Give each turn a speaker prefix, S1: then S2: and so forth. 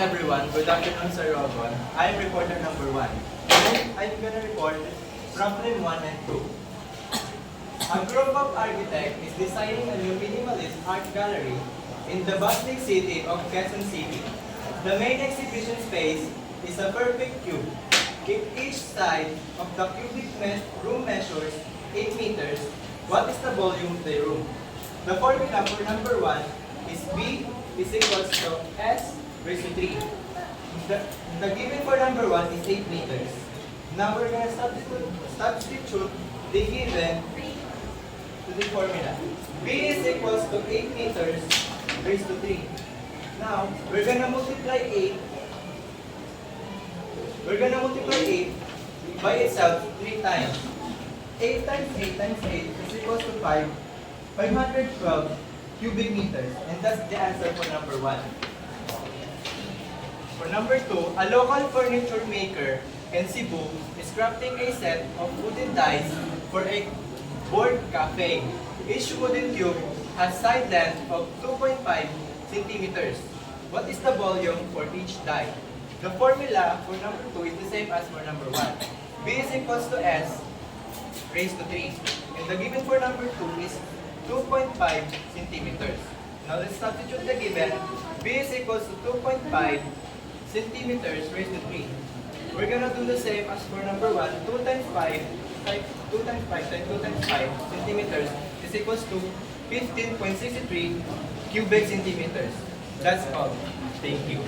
S1: everyone, good afternoon Sir Rogon. I am reporter number 1. Today, I'm gonna report problem 1 and 2. A group of architects is designing a new minimalist art gallery in the bustling city of Quezon City. The main exhibition space is a perfect cube. If each side of the cubic room measures 8 meters, what is the volume of the room? The formula for number 1 is B is equals to S raised to 3. The given for number 1 is 8 meters. Now we're going to substitute the given to the formula. B is equals to 8 meters raised to 3. Now we're going to multiply 8. We're going to multiply 8 by itself 3 times. 8 times 8 times 8 is equals to 512 cubic meters. And that's the answer for number 1. For number 2, a local furniture maker in Cebu is crafting a set of wooden dies for a board cafe. Each wooden cube has side length of 2.5 centimeters. What is the volume for each die? The formula for number 2 is the same as for number 1. B is equals to S raised to 3. And the given for number 2 is 2.5 centimeters. Now let's substitute the given. B is equals to 2.5 centimeters raised to 3. We're gonna do the same as for number 1. 2 times 5 times 2 times 5 times 2 times 5 centimeters is equals to 15.63 cubic centimeters. That's all. Thank you.